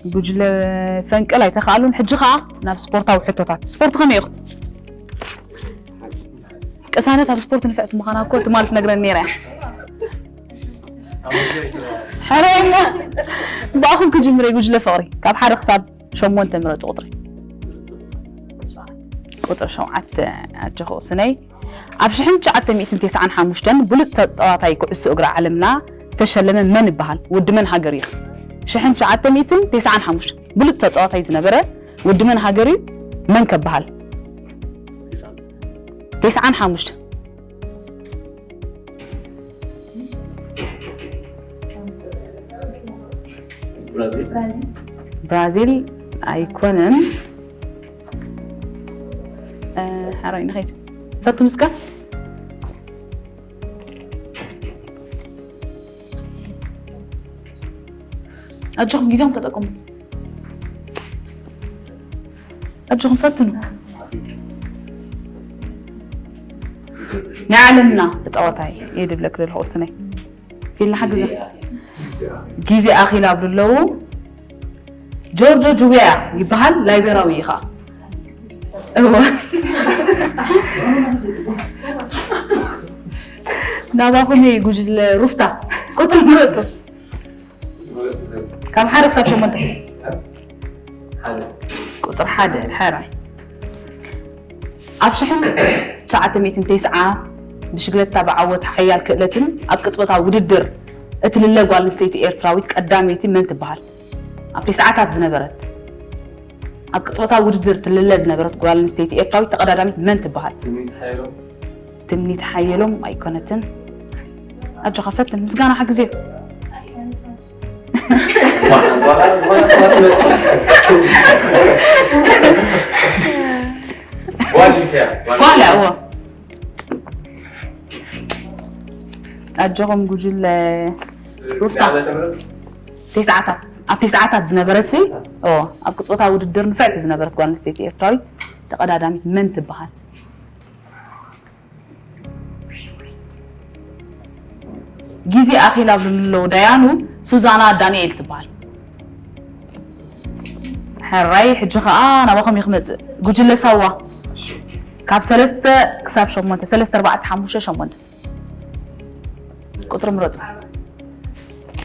جوجل فنقل يتخالون حجخا ناب سبورتاو حتوتات سبورت خميخ كسانات هاب سبورت نفعت مخانا كنت مالف نقرن نيرا حرينا باخذ كجمري جوجل فوري كاب حد حساب شمون تمرت قطري قطر شوعت أجخو سني عفشحن جعت 295 بلس تطاطاي كعس أجرا علمنا استشلم من بحال ود من هاجري شحن جعت 295 بلس تطاطاي زنبره ود من هاجري من كبحال 95 برازيل أيكونن حرين خير فتو مسكا أجوهم جيزهم تتقوم أجوهم فتن نعلمنا بتقوتاي يدب لك للحوسني في اللي حجزه جيزي أخي لابد الله جورجو جويا يبهل لايبراوي خا ناباخم يجوج رفتا قطر مرتو كم حارق صار شو منتهي قطر حادة الحارة أبشحن شعات 209 بشكل تبع عود حيال كلتن أبكتبتها وددر اتلله قال ستيتي إيرتراويت قداميتي من تبهل أبلي ساعات زنبرت أبكتبتها وددر تلله زنبرت قال ستيتي إيرتراويت قداميت من تبهل تمنيت حيلهم أيقونتن أرجع خفتن مسجانا حق زيه ولا هو أرجعهم جوجل رفتا تسعة زنبرسي أبكتبتها وددر نفعت زنبرت قال ستيتي إيرتراويت قداميت من تبهل جيزي أخي لابلو ديانو سوزانا دانييل تبال حراي حجخا أنا باخم يخمت جوجل سوا كاب سلسة كساب شمونت سلسة 4 5 شمونت قطر مرت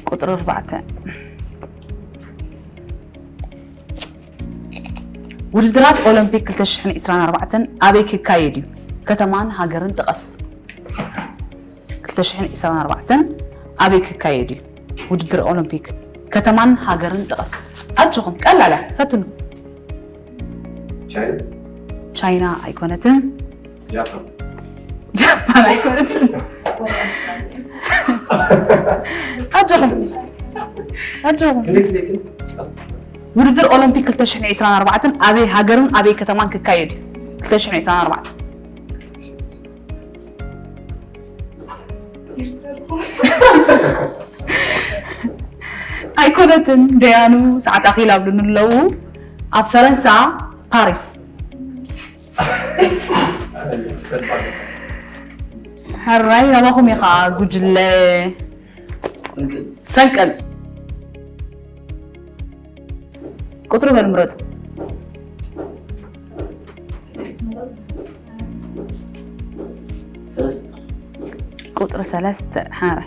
قطر 4 ودرات أولمبيك كلتشحن إسران 4 أبيك كايدي كتمان هاجرن تقص كلتشحن إسران 4 أبيك كايدي ودر أولمبيك كتمان هاجرن تقص أرجوكم قال لا فتنو تشاينا أيقونتن جابان أيقونتن أرجوكم ودر أولمبيك كلتشحن إسران 4 أبي هاجرن أبي كتمان كايدي كلتشحن إسران 4 أيقونتن ديانو ساعات أخيلا بدون اللو أب فرنسا باريس هالرأي نباخم يخا جوجل فنكل قطرو بالمرض قطر 3 حارة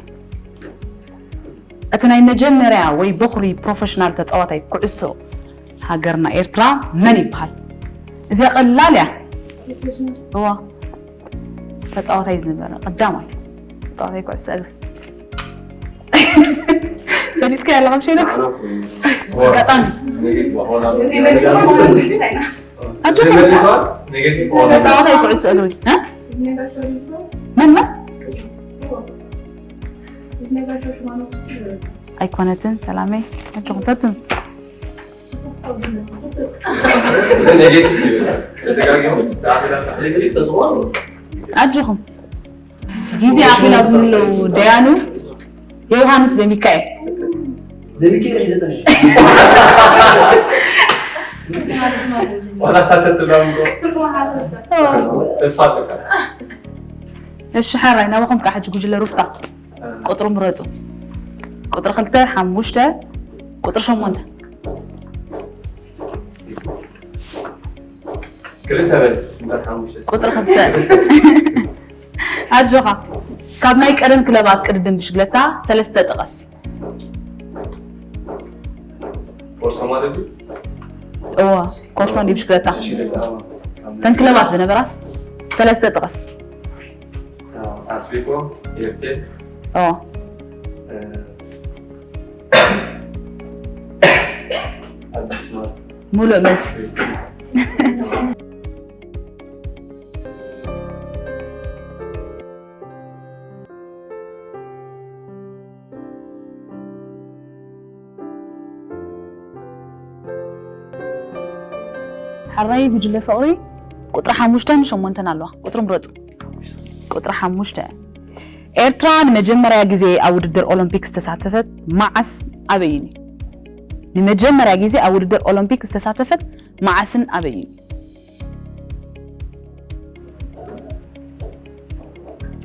أتناي مجمريا وي بخري بروفيشنال تتصوتاي كعسو هاجرنا إيرترا من يبحال إذا قلاليا هو تتصوتاي زنبرا قدامي تتصوتاي كعسو أقل فنيت كاين لغم شينك قطان أجوكم تتصوتاي كعسو أقل ها؟ من؟ أيقونتن سلامي أجوكم فتن أجوكم جيزي أخي لابزلو ديانو يوهانس زميكاي عزتني ولا ساتت لامبو تسفاتك الشحر راينا وقم كحج جوجل رفتا قطر مرزو قطر خلته حموشته قطر شمونته قطر خمسة أجوها كاب ناي قدم كلابات قدم بشغلتا ثلاثة تقص فرصة ما تدري؟ كورسون دي بشغلتا كان كلابات زنبراس ثلاثة تقص أسبيكو يرتي مولو مزي حراي بجلة فقري قطر حموشتن شمونتن الله قطر مرض قطر حموشتن إيرتران مجمرة جزء أو ضد الأولمبيكس تساعدت معس أبيني لمجمرة جزء أو ضد الأولمبيكس تساعدت معسن أبيني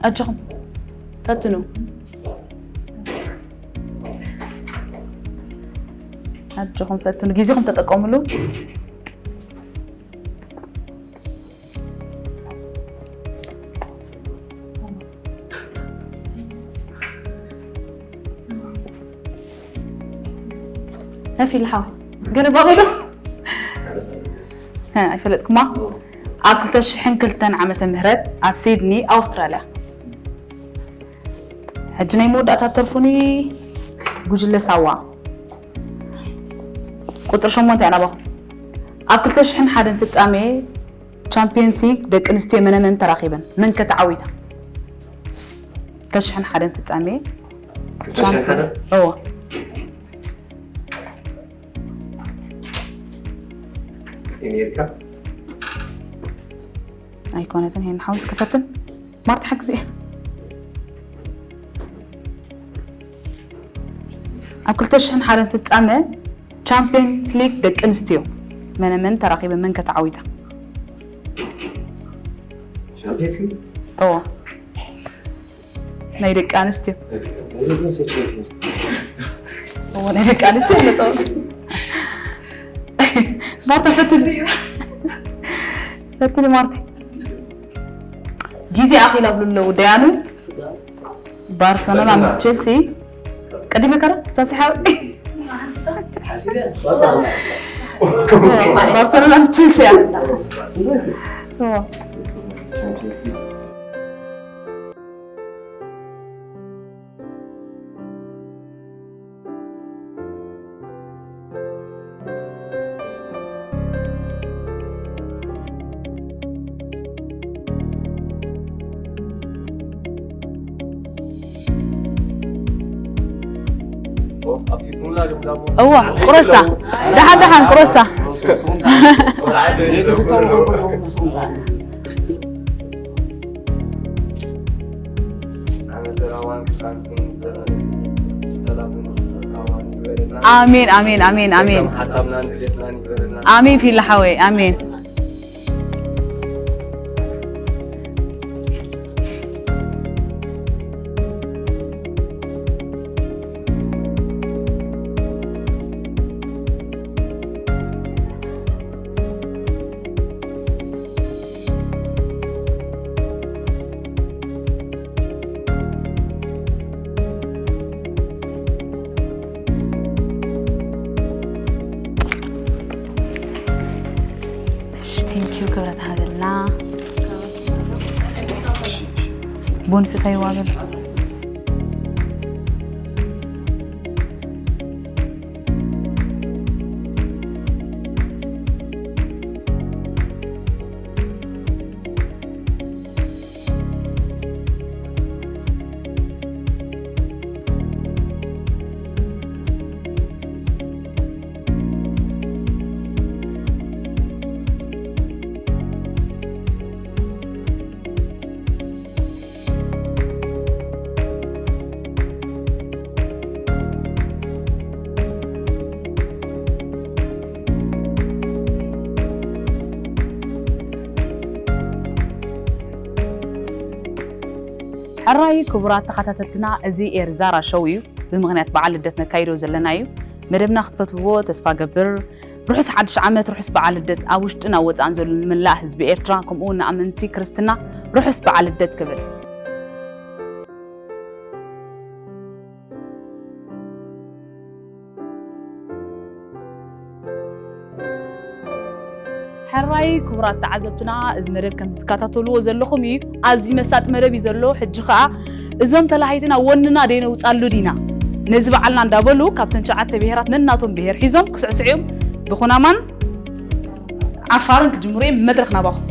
أجهم فتنو أجهم فتنو جزيهم تتقاملوا في الحوا قرب أبدا ها أفلتكم ما أكلتش حنكلتن عامة مهرت في سيدني أستراليا هجني مود أتعرفوني جوجل سوا قطر شمونت أنا بخ أكلتش حن حدا في تسامي تشامبيونز ليج دك انستي من تراقبا من كتعويته تشحن حدا في تسامي تشحن حدا أمريكا أيقونة هي نحاول كفتن ما تحك زي أكل تشحن حارن في التأمل تشامبيونز ليج دك انستيو من تراقبا من كتعويته شامبيونز ليج نايدك انستيو هو نايدك انستيو ولا صار مارتا فتني مارتي جيزي أخي لابلو ديانو بارسلونا مع تشيلسي قديمة كرة ساسي حاول بارسلونا مع تشيلسي قرصة دحان قرصة آمين آمين آمين آمين آمين في اللحوي آمين بونس في واجب الرأي كبرات تخطتنا أزي إرزارا شويو بمغنيات بعال لدتنا كايرو زلنايو مدبنا خطفتوه تسفا قبر ርሑስ ሓድሽ ዓመት ርሑስ በዓል ልደት ኣብ ውሽጥና ወፃእን ዘሎ ንምላእ ህዝቢ ኤርትራ ከምኡውን ንኣመንቲ ክርስትና ርሑስ በዓል ልደት ክብል ሕራይ ክቡራት ተዓዘብትና እዚ መደብ ከም ዝትከታተልዎ ዘለኹም እዩ ኣዝዩ መሳጢ መደብ እዩ ዘሎ ሕጂ ከዓ እዞም ተላሃይትና ወንና ደይነውፃሉ ዲና ነዚ በዓልና እንዳበሉ ካብተን 9 ብሄራት ነናቶም ብሄር ሒዞም ክስዕስዑም ብኹናማን ዓፋርን ክጅምሩ እዮም መድረክ ናባኹም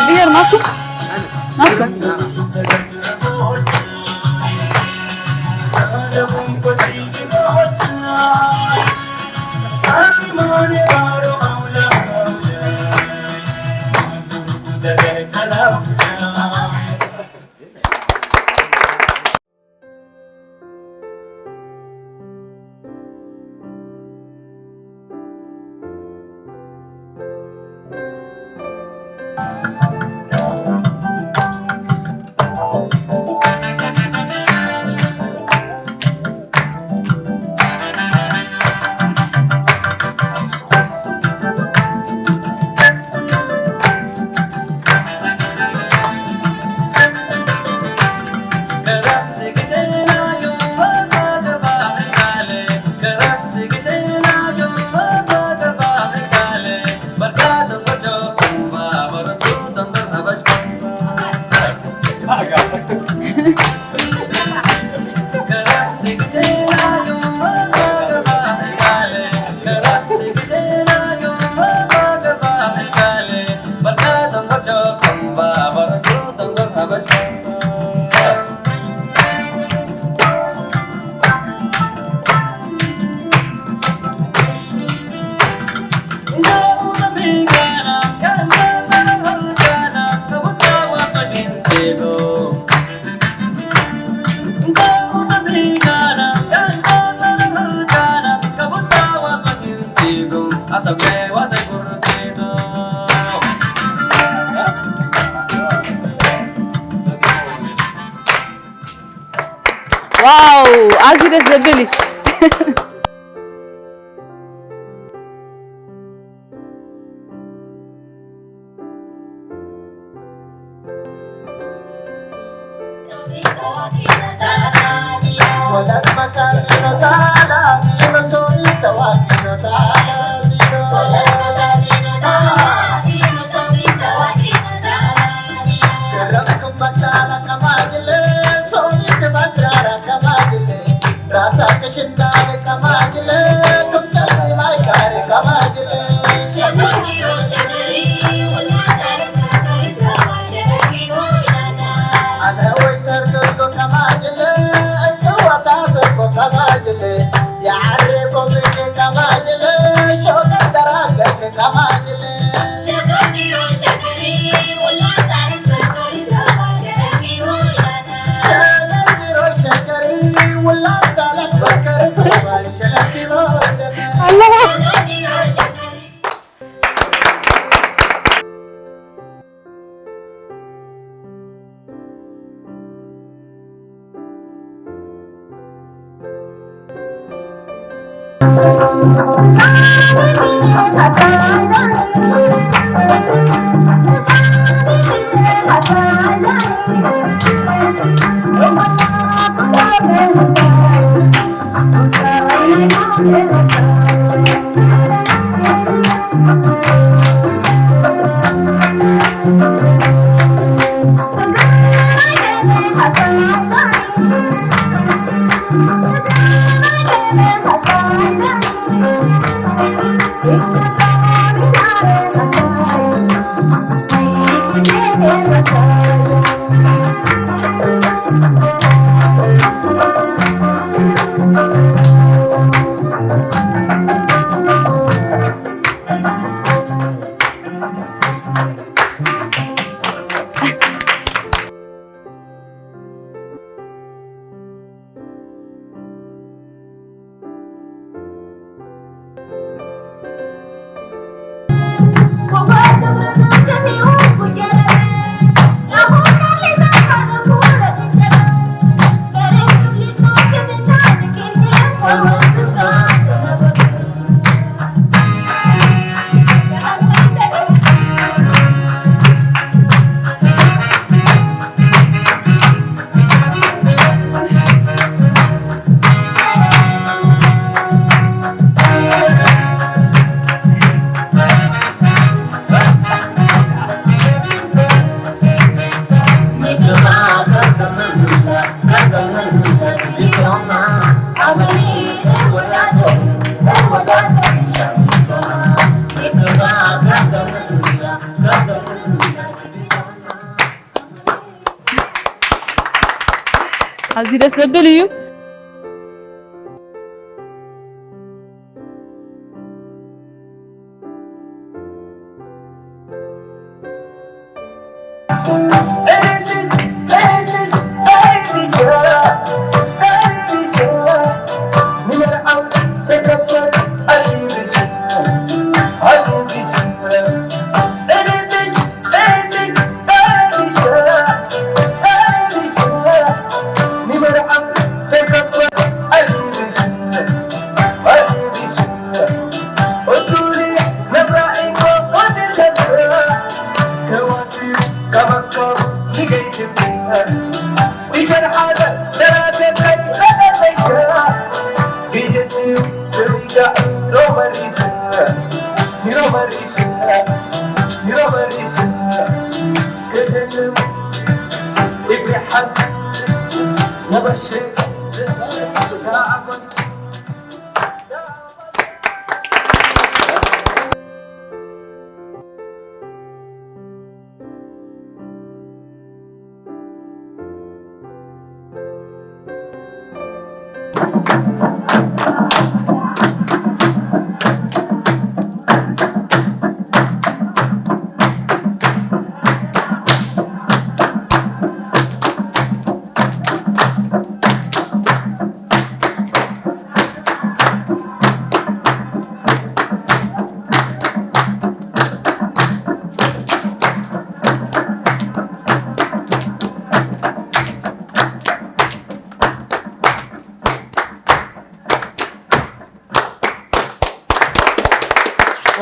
بير ماسكو واو عزيز الزبلي أزيد أسبليو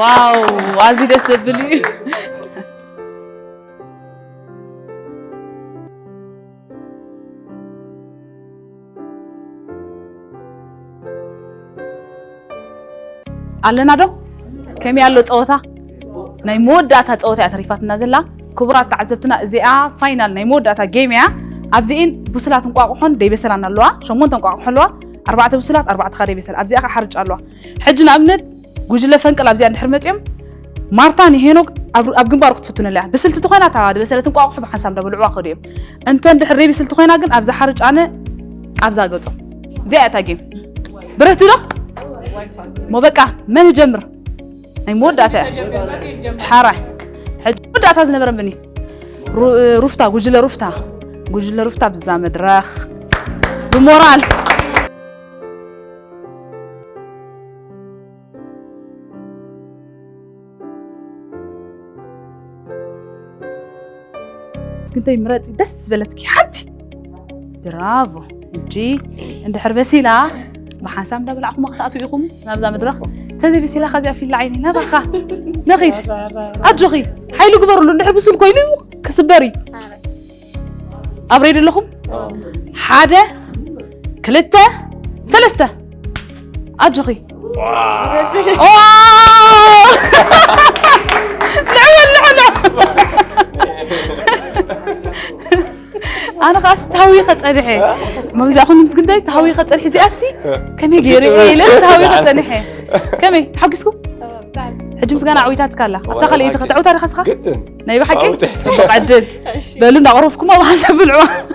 واو أزيد أسبليو علنا دو كم يالو تصوتا ناي موداتا تصوتا تعريفاتنا زلا كبرات تعذبتنا زيا فاينل ناي موداتا جيميا ابزين بوسلات نقاقحون دي بسلان اللوا شمون تنقاقح اللوا 4 بوسلات 4 خري بسل ابزي اخا حرج اللوا حجنا ابنت ጉጅለ ፈንቀል ኣብዚያ እንድሕርመጥዮም ማርታን ሄኖክ ኣብ ግንባሩ ክትፍቱን ኣለያ ብስልቲ ትኾይና ታዋዲ በሰለትን ቋቁሕ ብሓንሳብ ደብልዑ ኣኸዲዮም እንተ እንድሕር ብስልቲ ትኾይና ግን ኣብዛ ሓርጫነ ኣብዛ ገጾ እዚኣ እታ ጌም ብረህቲ ዶ ሞ በቃ መን ጀምር ናይ መወዳእታ ሓራይ حج ودعت نبر مني رفتا وجل رفتا بزام دراخ بمورال كنت مراتي بس بلدك حتى برافو نجي عند حربسيلا ما حنسام دبل عقم خطأتو يقوم نبذا مدرخ تزي بسيلا خزي في العين نبخا نغير أجوغي حيلو قبر له نحبسو الكويني كسبري أبريد لكم حادة كلتة سلسته أجوغي أنا خاص تهوي خط أنحي ما بزاخون مسكنتي تهوي خط أنحي زي أسي كمي غيري لا تهوي خط أنحي كمي حقسكم حجم سكان عويتات كلا أفتخل إيه تختعو تاريخ أسخا جدا نايبة حكي عدل بقولوا نعرفكم ما حسب العوام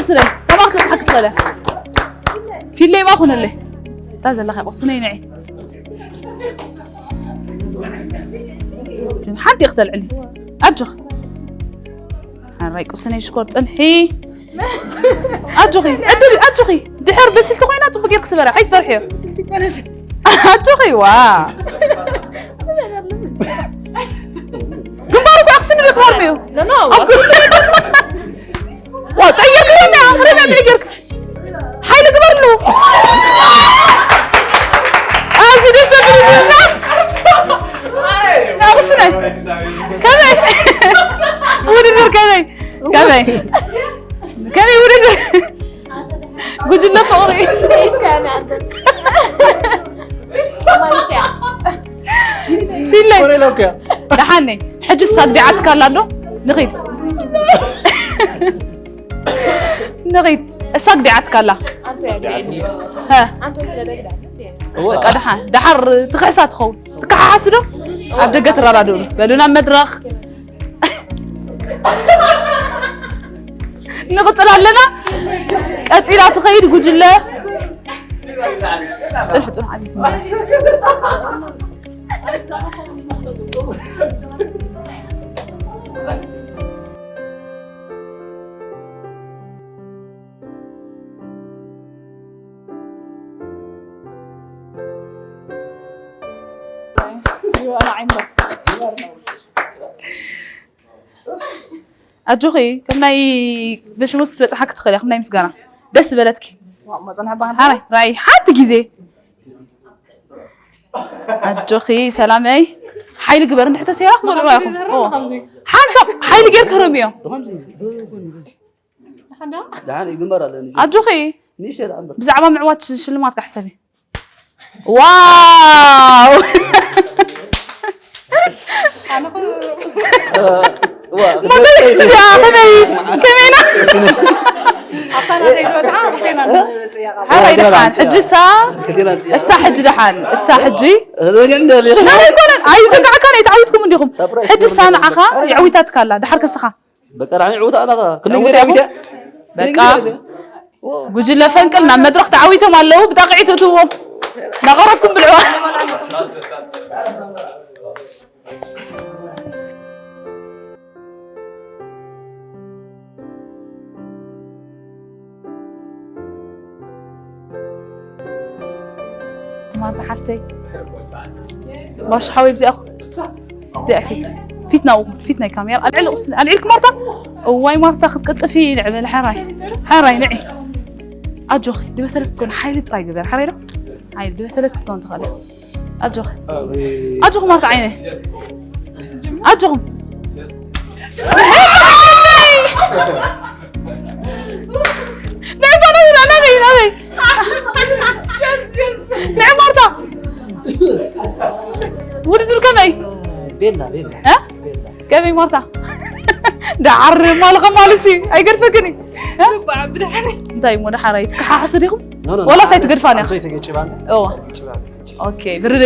قصني طبعا كنت حكت غلا في اللي ما أخون اللي تازل لخي قصني نعي حد يقتل علي أجخ هنرايك قصني شكور تنحي أجخي أجخي دحر بس التقوينات وبقيرك سبرا حيث فرحي أجخي واه قمبارك أقسني بإخبار ميو لا وتغير كلنا ربع تعيرك حيل قبر له ازيد السبب لا بسنا كمي ودير كمي ودير قلت لنا فوري كان عندك ما يسع في الليل فوري لوكا دحني حج الصديعات كالادو نغيد نغيد الساق دعتك الله ها قدحان دحر تخيسات خو تكحاسدو ابدقت رادو بلونا مدرخ نقطر لنا قصيلا تخيد غجله صلحتو علي سمع أنا عمرك أجوخي كم ناي بش مسك تبتحك تخلي كم ناي مسجنا بس بلدك ما تنحب هاي راي حتى جزء أجوخي سلامي حيل جبرن حتى سياق ما رايكم حنسب حيل جير كرميو دعاني جمرة لأني أجوخي نيشر عمرك بزعبة معوات شلمات كحسبي واو أنا ما بدي كمينا أعطانا ذيك وتعال أعطينا هاي دحان حجي الساعة حجي دحان الساعة حجي لا يكون أي سنة كان يتعودكم منهم حجي الساعة عخا يعويتات كلا دحر كسخا بقراني عوت أنا كل يوم عويته بقى وجل فنكلنا مدرخ تعويتهم على بتقعيته توهم نغرفكم بالعوان ما بحفتي باش حاوي بزي أخو بزي فيتنا كاميرا العلك مرتا واي مرتا خد قد في لعبة الحراي نعي أجوخ دي مسألة تكون حيلي تراي قدر حريرة هاي دي مسألة تكون تخلي أجوخ مرتا عيني أجوخ نعم أنا نعم مرتا ودي دول كمي بيلا ها كمي مرتا دعر مالسي أي قرفكني ها بعد دحني طيب مو دحريت كحاسديكم والله سايت قرفاني اوه اوكي برد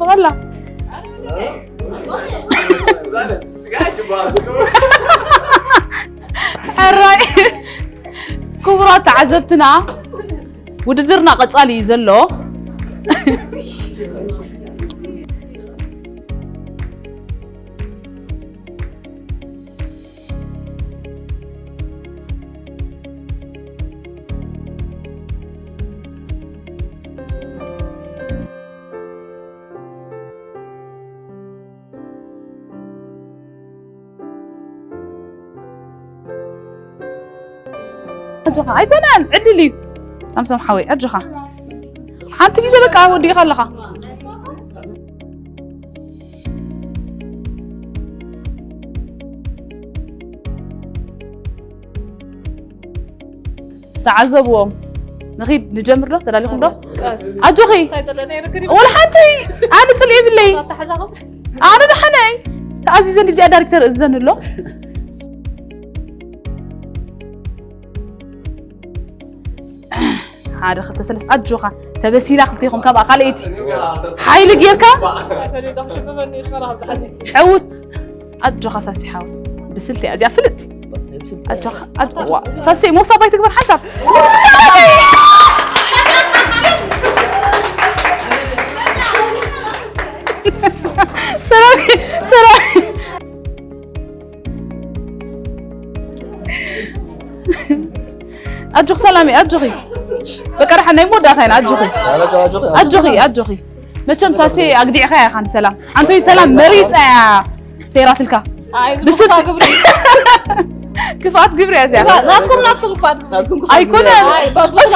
والله حراي كبرات تعذبتنا وددرنا قصالي يزلو أجوخا أيتنان عدلي أمسم حوي أجوخا حانتي كيسا بكا ودي خلقا تعذبوهم نغيد نجمر له تلاليكم له أجوخي ولا حانتي أنا تلقي باللي أنا دحني تعزيزا نبزي أداركتر إزن له هذا خلت سلس أجوخا تبسيلا خلتيهم كذا خليتي حايل جيركا عود أجوخا ساسي حاول بسلتي أزي فلتي أجوخا ساسي مو صابي تكبر حسب سلامي سلامي أجوخ سلامي أجوخي بكره حنا يمود داخين أجوخي متشم ساسي أقدي خير خان سلام أنتوي سلام مريض سيرات الكا بس كفات قبري يا زين ناتكم كفات أيكون بس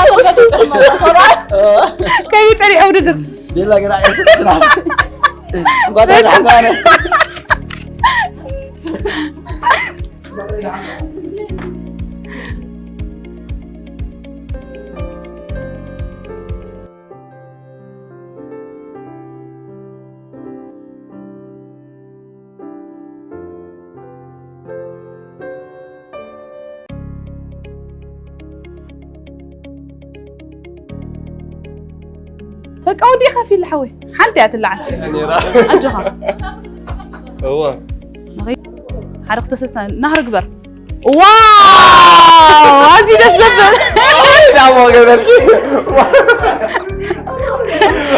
كيف تري أودر بالله كده يا سلام قاعد حزانة بك أودي خافي الحوي حنتي أتلعن أجوها هو حرق تسسنا نهر كبر واو هذه السبب لا مو قبل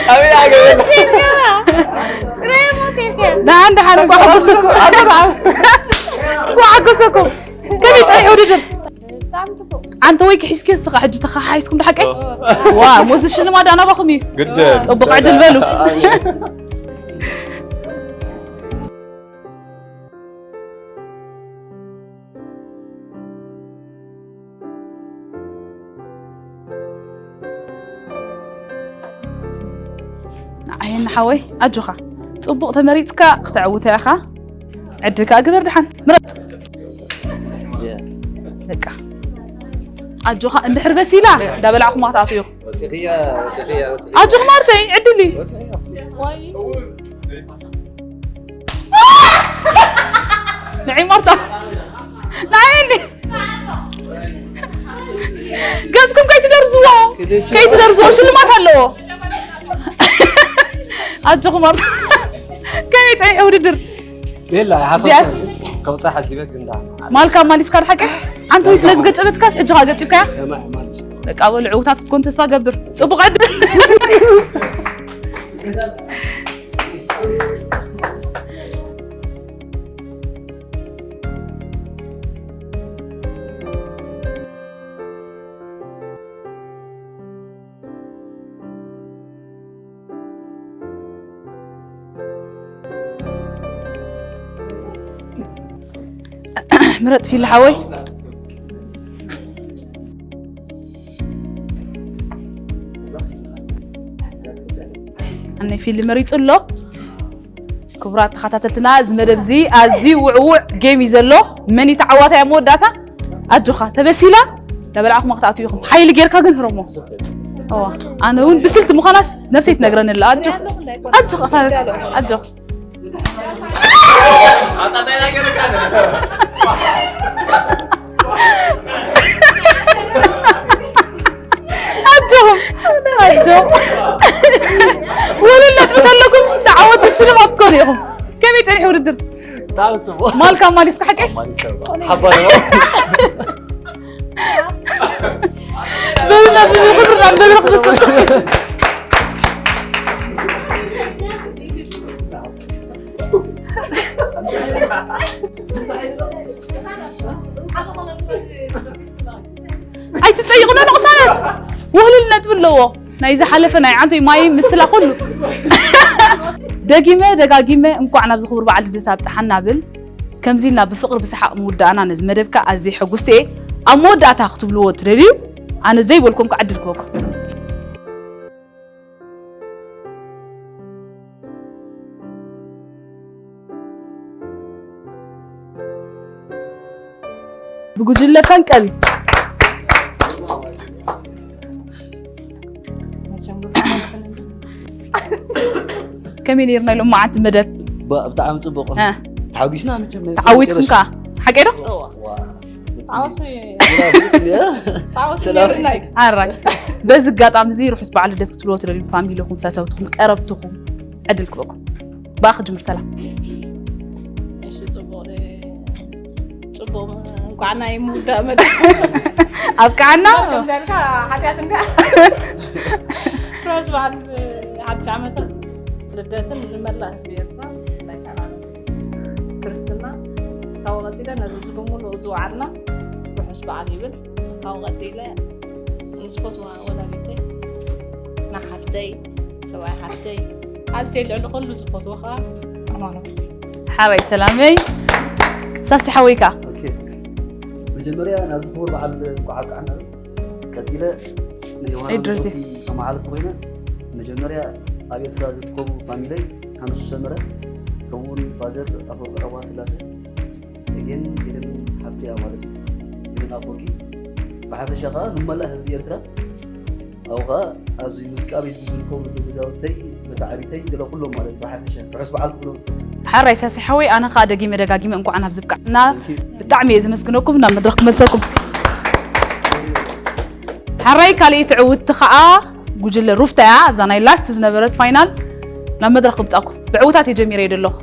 أبي أقول لا عند حرق وحقسكم وحقسكم كم يتعي أودي أنت ويك حس كيس صح حج تخايسكم لحقي واو موزش اللي ما دانا بخمي جدا طبق عدل بالو عين حوي أجوخا طبق تمريتك اختعوت يا أخا عدلك أقبر دحن مرت لك أجوخا اندحر بسيلا دابل عقو ما تعطيوه وثيقية أجوخ مارتي عدلي نعيم مرتا نعيني قلتكم كي تدرسوا شو اللي ما تحلوه أجوخ مرتا كم يتعي أودر بالله يا حسن كوصا حسيبك اندا مالكا ماليس كار حقك انت ويس لازقت ابتكاس حجها قطيبكا ما مالك بك اول عوتات كنت تسفا قبر صبغ عد مرت في الحوي أنا في اللي مريض له كبرات خطاتتنا زمدبزي أزي وعوع جيم يزلو من يتعواتها يا موداتا أجوخا تبسيلا لبلعكم مقطعتو يخم حي لغيركا جن هرمو أنا وين بسلت مخلاص نفسي تنقرن الله أجوخ أصلا أجوخ أجوهم اليوم ولنا تبتلكم تعود الشلمات كلهم كم يتنحي وردر تعال تصبح مال كان مالي سكحك مالي سبا حبايبي بدنا نخبرنا عن بدنا أي تسيقنا نقصانات وهلنا تبلوا نايزة حلفة ناي عنتو ماي مسلا كله دقاقيمة انقعنا بزخبر بعد دتاب تحنا بل كم زينا بفقر بسحق مودة أنا نزمدبك أزي حقوستي أمودة أتاخد بلوه تريديو أنا زي بقولكم كعدلكم بقول فنكل كم ينيرنا لهم ما عاد مدب بتعامل صبغة تحاوجيسنا متجمع تعودكم كا حكينا سلام عارك بس قاطع مزي روح اسبوع على دتك تلوت للفاميلي لكم فتوتكم قربتكم عدلكم بكم باخذ مرسله ايش صبغ قعنا يمودا مد ابقعنا ذلك حاجاتنا روز بعد عاد شعمته لدتن نملا بيرنا لا كان كريستنا توغتيلا نزلكم له زوعنا روح اسبوع يبل توغتيلا نسبت ولا بيتي نحفتي سواء حفتي هذا سيل عنده كله سبت وخا امانه حري سلامي ساسي حويكا اوكي مجمريا انا ظهور بعد قعق عنا كثيره اي درسي كما عارف وين مجمريا ابي ترازكم فاميلي خمس سمره كون فازر ابو رواس لاسه يجن يلم حفتي امالتي يلم ابوكي بحب شغال نملا حزب يرترا اوغا ازي موسيقى بيدزلكم بزاوتي بتعريتي دلو كله مالت بحب شغال بحسب على كله حري ساسي حوي انا خادقي مدقاقي انكو انا بزبقعنا بتعمي اذا مسكنكم نا مدرك مسكم حري كالي تعود تخا قجل رفتا ابزاناي لاست زنبرت فاينال نا مدرك بتاكم بعوتات جميره يدلخ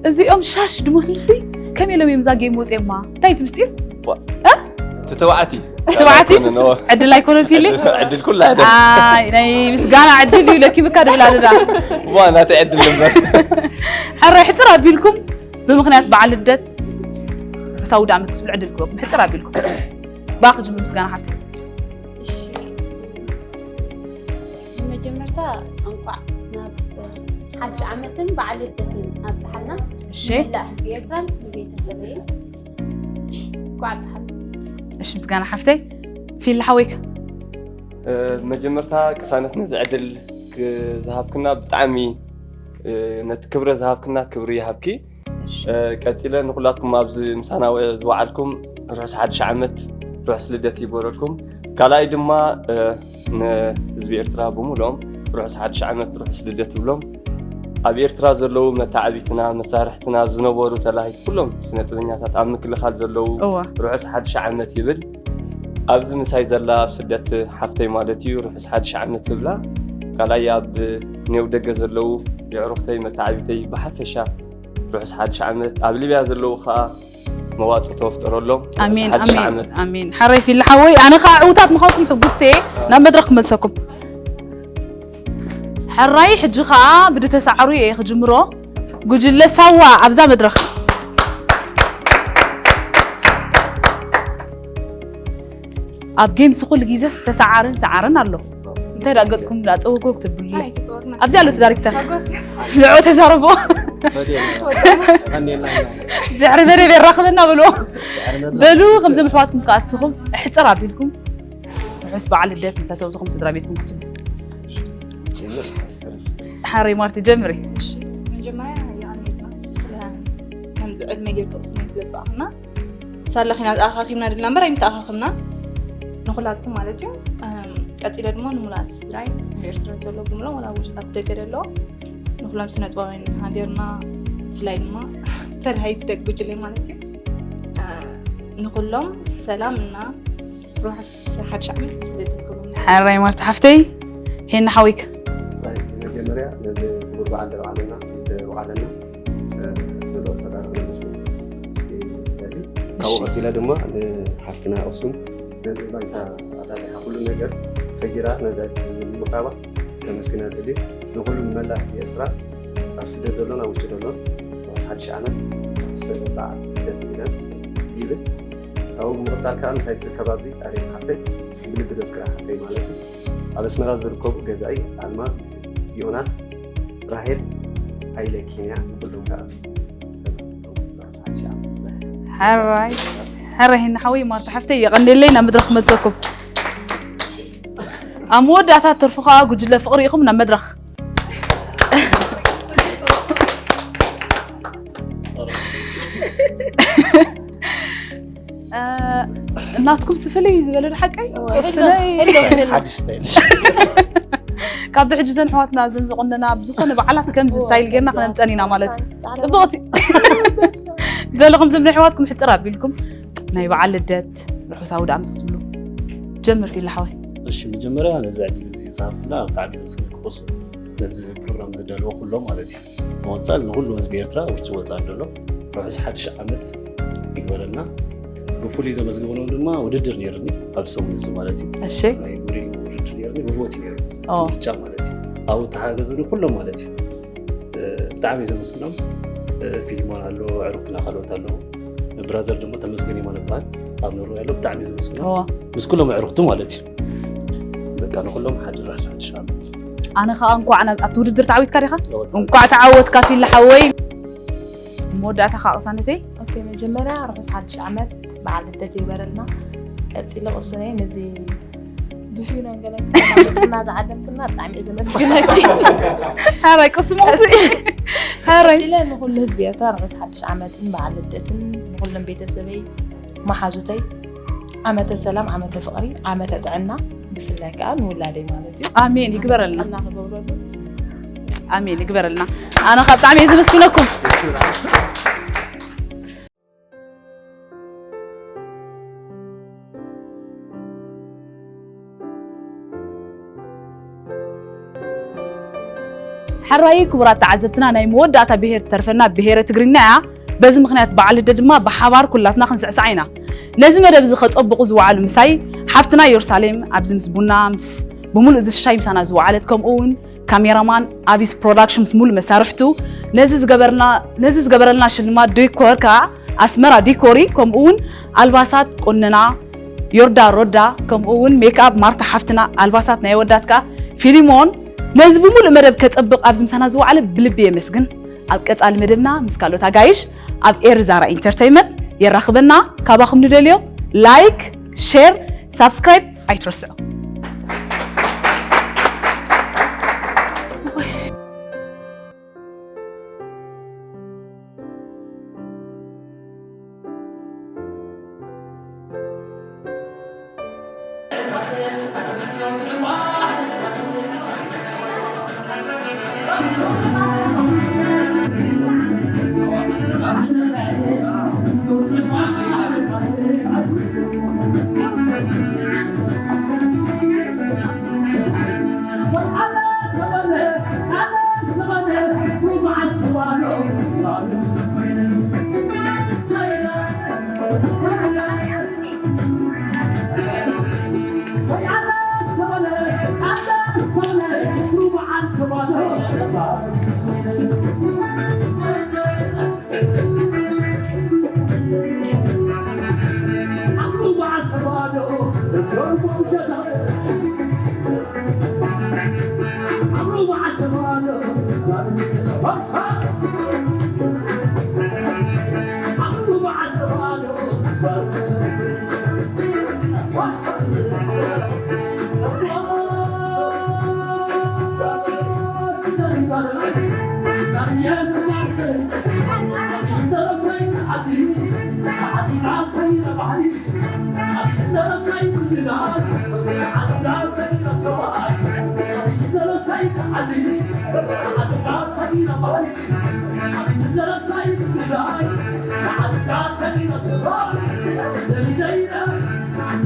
ازي ام شاش دموس مسي كم يلو يمزاقي موت اما تايت مستير ها تتوعتي عدل لا يكون الفيلي عدل كلها يعني مسقانا عدل لي لكي بكاد بلا دا وانا تعدل لمبر حرا يحترى بيلكم بمخنيات بعل الدت ساود عم تكسب عدلكم يحترى بيلكم باخذ من مسقانا حتى مجمرتا انقع حدش عمتن بعل الدتين ابتحنا الشيء لا حسيتن زي تسبي قعد ايش مسقانا حفتي في اللي حويك مجمرتا كسانتنا زعدل ذهبكنا بطعمي نتكبر ذهبكنا كبري هبكي قتيله نخلاتكم ابز مسانا زوعلكم رحس حدش عمت رحس لدتي بوركم كلاي دما نزبي ارترا بمولهم رحس حدش عمت رحس لدتي بلهم ابي ارترا زلو متعبيتنا مسارحتنا زنبورو تلاهي كلهم سنتنياتات ام كل خال زلو رحس حدش عمت يبل ابز مساي زلا بسدت حفتي مالتي رحس حدش عمت بلا كلاي اب نيو دغ زلو يعرفتي متعبيتي بحفشا رحس حدش عمت اب ليبيا زلو خا مواقف توفطرلهم امين امين امين حري في اللي حوي انا خا عوتات مخاطم حقستي نا مدرك ملسكم حراي حجي خا بدي تسعرو ايه خجمرو قجل سوا ابزا مدرخ اب جيم سخول غيزس تسعرن الله انت راقصكم لا صوغو كتبلي ابزا له دايركتور لعو تزاربو جعر مري بيرخبنا بلو خمسه محواتكم كاسخم احترا بيلكم حسب على الدات فتوزكم صدرا بيتكم كتب حري مارتي جمري مجمريا يعني سلام همز علمي جيبو اسمي سلطانا صار لخينا اخاخيمنا دلنا مري متاخخنا نخلاتكم مالتي قتيله دمو نملات راي بيرترا زلو كملو ولا وجات دغدلو نخلام سنطوين هاجرنا فلايما ترهيت دغ بجلي مالتي نقولهم سلامنا روح حد شعبي حراي مرت حفتي هنا حويك مجمريا نقول بعد علينا وعلنا دلو فتاة المسلم كاو قتيلا دما حفتنا أصلا نزل بايتا أتاتي كل نجار سجرات نزل مقابة كمسكنا تدي نقول ملا في إسراء أفسد دولنا أو شدولنا وصحد شأنا أفسد بعد دلنا يله أو مرتاح كان سيد الكبابزي عليه حفتي بلد دكرة حفتي مالتي على اسم راز الكوب جزائي الماس يوناس راهيل هايلي كينيا كلهم كان حراي هنا حوي مرت حفتي يغني لنا مدرخ مزكم أمود أتات ترفقها قجلة فقري يخمنا مدرخ ناتكم سفلي زبالو حقي حد ستايل كاب حجزن حواتنا زنزقنا بزخنا بعلات كم ستايل غيرنا خلينا نطنينا مالتي صبغتي دلكم زمن حواتكم حتراب بيلكم ناي بعل لدت روحوا ساود عم تسملو جمر في الحوي اش مجمريا نزع دي صافنا تعبي مسك خص نزل بروجرام زدلو كله مالتي وصل كله حزب ኤርትራ ውጭ ወጣ ደሎ روحس حد شعمت يقبلنا بفولي زي مزغبونو دما وددر نيرني ابسوم نز مالتي እሺ اي ودي وددر نيرني بفوت نيرني ብቻ مالتي او تحاجزو كله مالتي بتعامي زي مسكنم فيلمان አለው عرفتنا خلوت አለው ብራዘር ደግሞ ተመስገን ይማነባል አብነሩ ያለው بتعامي زي مسكنم بس كلهم عرفتو مالتي በቃ ነው كلهم حد راس حد شعمت انا خا انكو انا ابتودر تعويت كاريخه انكو تعوت كافي لحوي موداتا خاصنتي اوكي مجمريا روحس حد شعمت بعد الدتي برلنا قصيله قصني نزي بفينا قالت ما تعدمتنا بطعم اذا مسكناكي هاراي قسموسي هاراي لا نقول لهزبيتا روحس حد شعمت بعد الدتن نقول لهم بيتسبي ما حاجتي عمت سلام عمت فقري عمت طعنا بفلاك ان ولادي مالتي امين يكبر لنا امين يكبر لنا انا خا بطعم اذا مسكناكم حراي كبرات تعذبتنا ناي موداتا بهير ترفنا بهير تغرينا بز مخنيات بعل ددما بحبار كلاتنا خنسعسعينا لازم دبز خصبقوا زوعل مساي حفتنا يرسالم ابز مسبونا مس بمول از الشاي مسانا زوعلتكم اون كاميرامان ابيس برودكشنز مول مسارحتو نزز جبرلنا شلما ديكور كا اسمرا ديكوري كم اون الباسات قننا يوردا رودا كم اون ميك اب مارتا حفتنا الباسات ناي وداتكا فيلمون نزب مول مدب كتصبق ابز مسانا زوعل بلبي يمسكن اب قصال مدبنا مسكالو تاغايش اب اير زارا انترتينمنت يرخبنا كاباخم ندليو لايك شير سبسكرايب ايترسو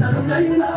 I'm I'm